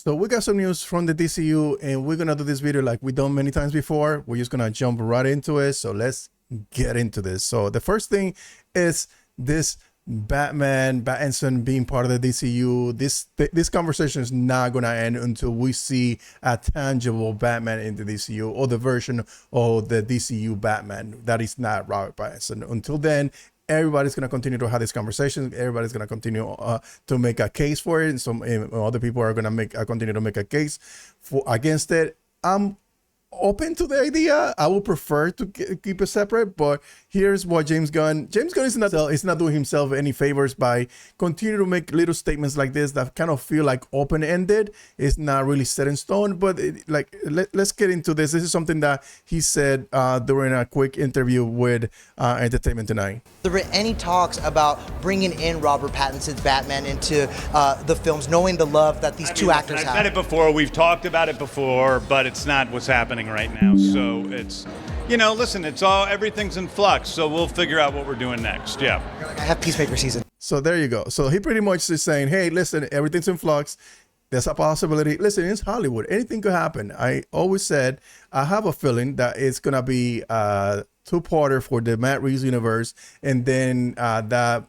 So we got some news from the DCU, and we're gonna do this video like we've done many times before. We're just gonna jump right into it. So let's get into this. So the first thing is this Battinson being part of the DCU. This conversation is not gonna end until we see a tangible Batman in the DCU, or the version of the DCU Batman that is not Robert Pattinson. Until then, everybody's going to continue to have this conversation. Everybody's going to continue to make a case for it. And some other people are going to continue to make a case against it. I'm open to the idea. I would prefer to keep it separate, but here's what James Gunn is not doing himself any favors by continuing to make little statements like this that kind of feel like open-ended. It's not really set in stone, but let's get into this. This is something that he said during a quick interview with Entertainment Tonight. There were any talks about bringing in Robert Pattinson's Batman into the films, knowing the love that these two actors have? I've said it before. We've talked about it before, but it's not what's happening right now. So it's, listen, everything's in flux. So we'll figure out what we're doing next. Yeah. I have Peacemaker season. So there you go. So he pretty much is saying, hey, listen, everything's in flux. There's a possibility. Listen, it's Hollywood. Anything could happen. I always said, I have a feeling that it's going to be a two-parter for the Matt Reeves universe. And then that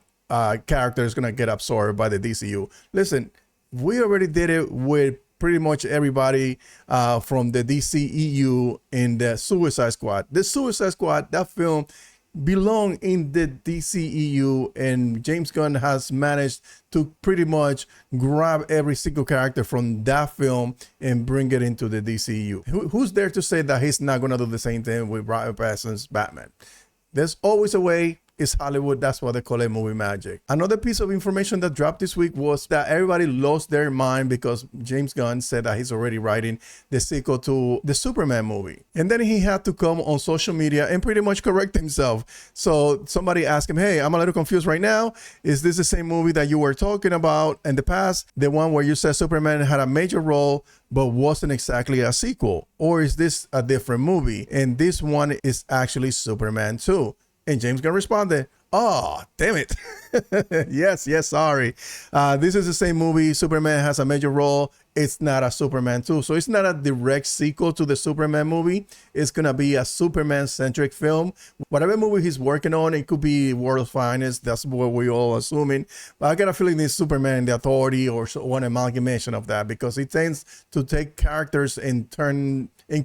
character is going to get absorbed by the DCU. Listen, we already did it with pretty much everybody from the DCEU in the Suicide Squad. The Suicide Squad, that film belong in the DCEU, and James Gunn has managed to pretty much grab every single character from that film and bring it into the DCEU. Who's there to say that he's not going to do the same thing with Robert Pattinson's Batman? There's always a way. It's Hollywood. That's why they call it movie magic. Another piece of information that dropped this week was that everybody lost their mind because James Gunn said that he's already writing the sequel to the Superman movie. And then he had to come on social media and pretty much correct himself. So somebody asked him, hey, I'm a little confused right now. Is this the same movie that you were talking about in the past? The one where you said Superman had a major role but wasn't exactly a sequel? Or is this a different movie? And this one is actually Superman 2. And James Gunn responded, oh, damn it. yes, sorry. This is the same movie. Superman has a major role. It's not a Superman 2. So it's not a direct sequel to the Superman movie. It's going to be a Superman-centric film. Whatever movie he's working on, it could be World's Finest. That's what we're all assuming. But I got a feeling it's Superman, The Authority, or one amalgamation of that, because he tends to take characters and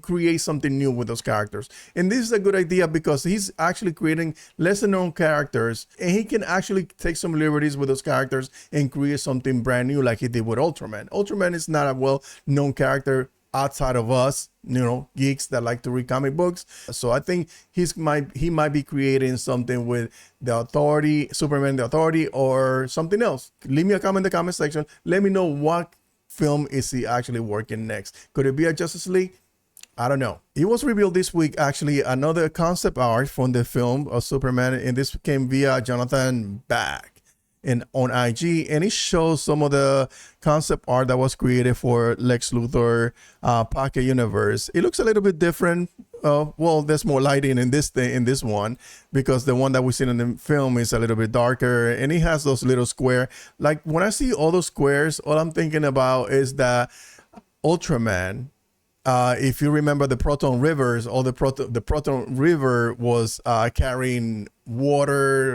create something new with those characters. And this is a good idea because he's actually creating lesser known characters, and he can actually take some liberties with those characters and create something brand new like he did with Ultraman. Ultraman is not a well-known character outside of us, geeks that like to read comic books. So I think he might be creating something with The Authority, Superman, The Authority, or something else. Leave me a comment in the comment section. Let me know what film is he actually working next. Could it be a Justice League? I don't know. It was revealed this week, actually, another concept art from the film of Superman, and this came via Jonathan Back on IG, and it shows some of the concept art that was created for Lex Luthor Pocket Universe. It looks a little bit different. Well, there's more lighting in this one, because the one that we've seen in the film is a little bit darker, and it has those little square. Like when I see all those squares, all I'm thinking about is that Ultraman. If you remember the Proton Rivers, or the Proton River was carrying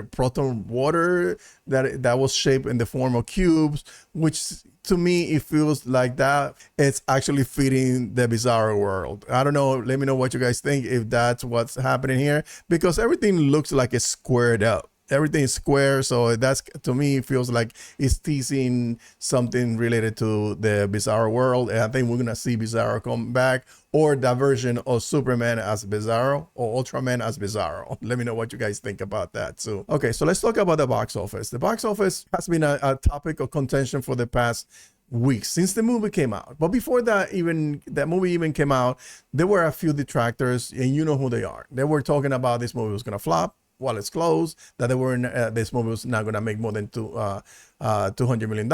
proton water that was shaped in the form of cubes, which to me, it feels like that it's actually feeding the Bizarro world. I don't know. Let me know what you guys think, if that's what's happening here, because everything looks like it's squared up. Everything is square, so that's, to me, it feels like it's teasing something related to the Bizarro world. And I think we're gonna see Bizarro come back, or that version of Superman as Bizarro, or Ultraman as Bizarro. Let me know what you guys think about that too. Okay, so let's talk about the box office. The box office has been a topic of contention for the past weeks since the movie came out. But before that movie even came out, there were a few detractors, and you know who they are. They were talking about this movie was gonna flop while it's closed, that this movie was not going to make more than $200 million.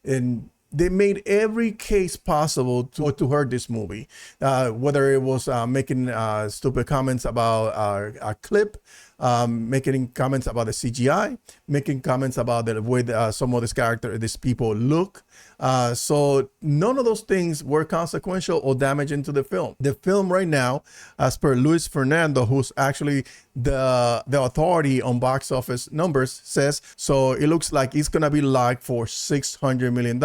And they made every case possible to hurt this movie, whether it was making stupid comments about a clip making comments about the CGI, making comments about the way some of these people look. So none of those things were consequential or damaging to the film. The film right now, as per Luis Fernando, who's actually the authority on box office numbers, says, so it looks like it's going to be locked for $600 million.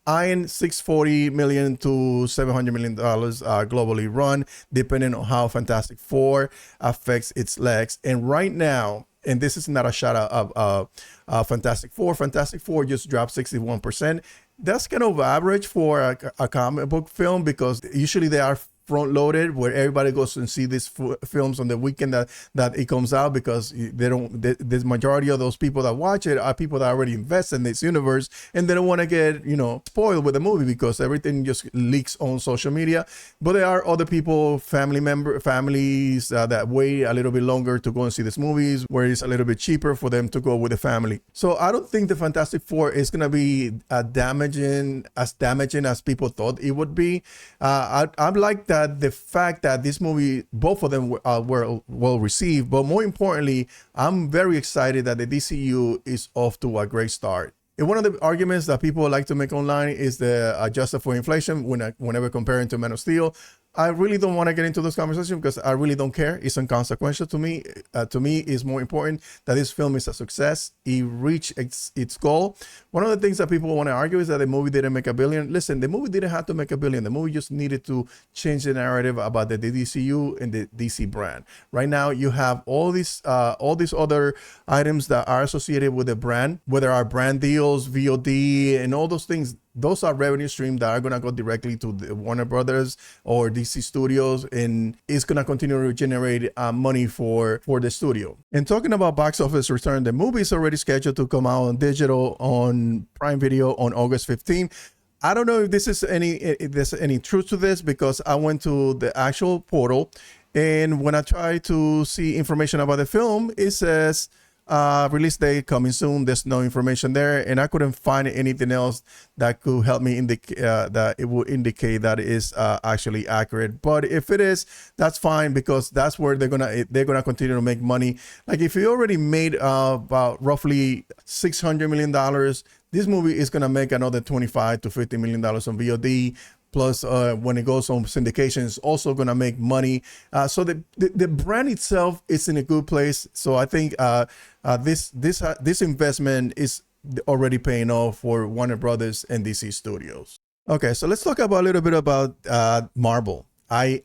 Eyeing $640 million to $700 million globally run, depending on how Fantastic Four affects its legs. And right now, and this is not a shout out of Fantastic Four. Fantastic Four just dropped 61%. That's kind of average for a comic book film, because usually they are front loaded, where everybody goes and see these films on the weekend that it comes out, because the majority of those people that watch it are people that already invest in this universe, and they don't want to get spoiled with the movie, because everything just leaks on social media. But there are other people, families that wait a little bit longer to go and see these movies, where it's a little bit cheaper for them to go with the family. So I don't think the Fantastic Four is going to be damaging as people thought it would be. I'm like that the fact that this movie, both of them were well received, but more importantly, I'm very excited that the DCU is off to a great start. And one of the arguments that people like to make online is the adjusted for inflation whenever comparing to Man of Steel. I really don't want to get into this conversation, because I really don't care. It's inconsequential to me. To me, it's more important that this film is a success. It reached its goal. One of the things that people want to argue is that the movie didn't make $1 billion. Listen, the movie didn't have to make $1 billion. The movie just needed to change the narrative about the DCU and the DC brand. Right now, you have all these other items that are associated with the brand, whether are brand deals, VOD, and all those things. Those are revenue streams that are going to go directly to the Warner Brothers or DC Studios, and it's going to continue to generate money for the studio. And talking about box office return, the movie is already scheduled to come out on digital on Prime Video on August 15th. I don't know if there's any truth to this, because I went to the actual portal, and when I try to see information about the film, it says release date coming soon. There's no information there, and I couldn't find anything else that could help me indicate that it would indicate that it is actually accurate. But if it is, that's fine, because that's where they're gonna continue to make money. Like, if you already made about roughly $600 million, this movie is gonna make another $25 to $50 million on VOD. Plus, when it goes on syndication, it's also going to make money. So the brand itself is in a good place. So I think this investment is already paying off for Warner Brothers and DC Studios. Okay, so let's talk about a little bit about Marvel. I'm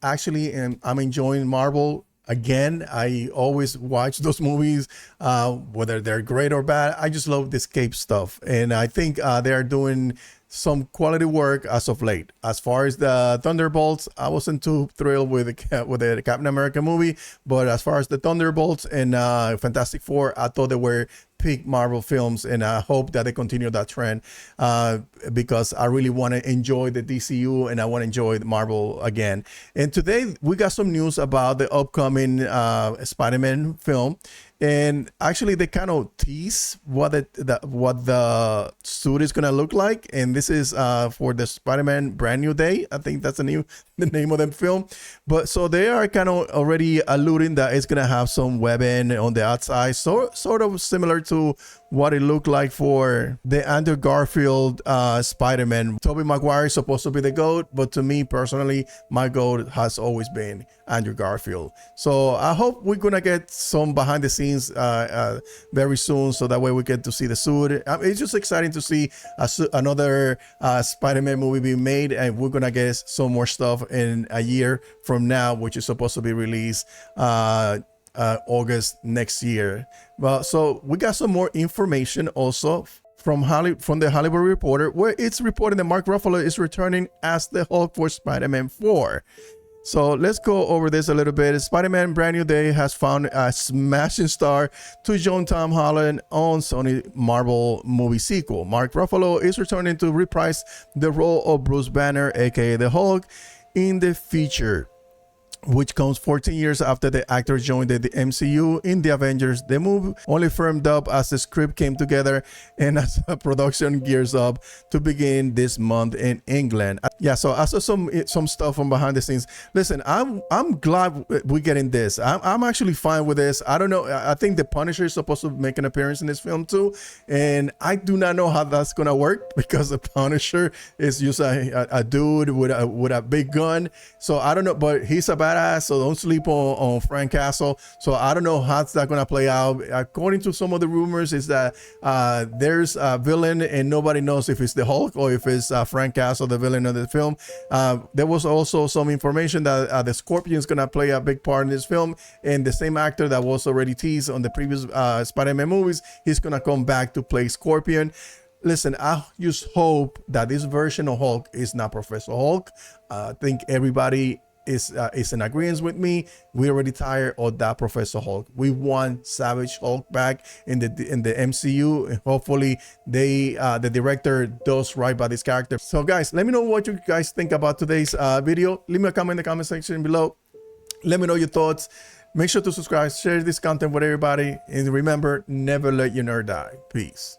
enjoying Marvel. Again, I always watch those movies, whether they're great or bad. I just love the escape stuff. And I think they're doing some quality work as of late. As far as the Thunderbolts, I wasn't too thrilled with the Captain America movie, but as far as the Thunderbolts and Fantastic Four, I thought they were peak Marvel films, and I hope that they continue that trend, because I really want to enjoy the DCU and I want to enjoy Marvel again. And today we got some news about the upcoming Spider-Man film. And actually, they kind of tease what the suit is gonna look like, and this is for the Spider-Man Brand New Day. I think that's the name of the film. But so they are kind of already alluding that it's gonna have some webbing on the outside, so sort of similar to what it looked like for the Andrew Garfield Spider-Man. Tobey Maguire is supposed to be the GOAT, but to me personally, my GOAT has always been Andrew Garfield. So I hope we're gonna get some behind the scenes very soon, so that way we get to see the suit. It's just exciting to see another Spider-Man movie being made, and we're gonna get some more stuff in a year from now, which is supposed to be released August next year. Well, so we got some more information also from the Hollywood Reporter, where it's reporting that Mark Ruffalo is returning as the Hulk for Spider-Man 4. So let's go over this a little bit. Spider-Man Brand New Day has found a smashing star to join Tom Holland on Sony Marvel movie sequel. Mark Ruffalo is returning to reprise the role of Bruce Banner, aka the Hulk, in the feature. which comes 14 years after the actors joined the MCU in the Avengers. The move only firmed up as the script came together and as production gears up to begin this month in England. Yeah, so I saw some stuff from behind the scenes. Listen, I'm glad we're getting this. I'm actually fine with this. I don't know. I think the Punisher is supposed to make an appearance in this film too, and I do not know how that's gonna work because the Punisher is just a dude with a big gun. So I don't know, but he's a badass, so don't sleep on Frank Castle. So I don't know how's that gonna play out. According to some of the rumors, is that there's a villain and nobody knows if it's the Hulk or if it's Frank Castle, the villain of the film. There was also some information that the Scorpion is gonna play a big part in this film, and the same actor that was already teased on the previous Spider-Man movies, he's gonna come back to play Scorpion. Listen, I just hope that this version of Hulk is not Professor Hulk. I think everybody is in agreement with me. We're already tired of that Professor Hulk. We want Savage Hulk back in the MCU, and hopefully the director does right by this character. So guys, let me know what you guys think about today's video. Leave me a comment in the comment section below. Let me know your thoughts. Make sure to subscribe, share this content with everybody, and remember, never let your nerd die. Peace.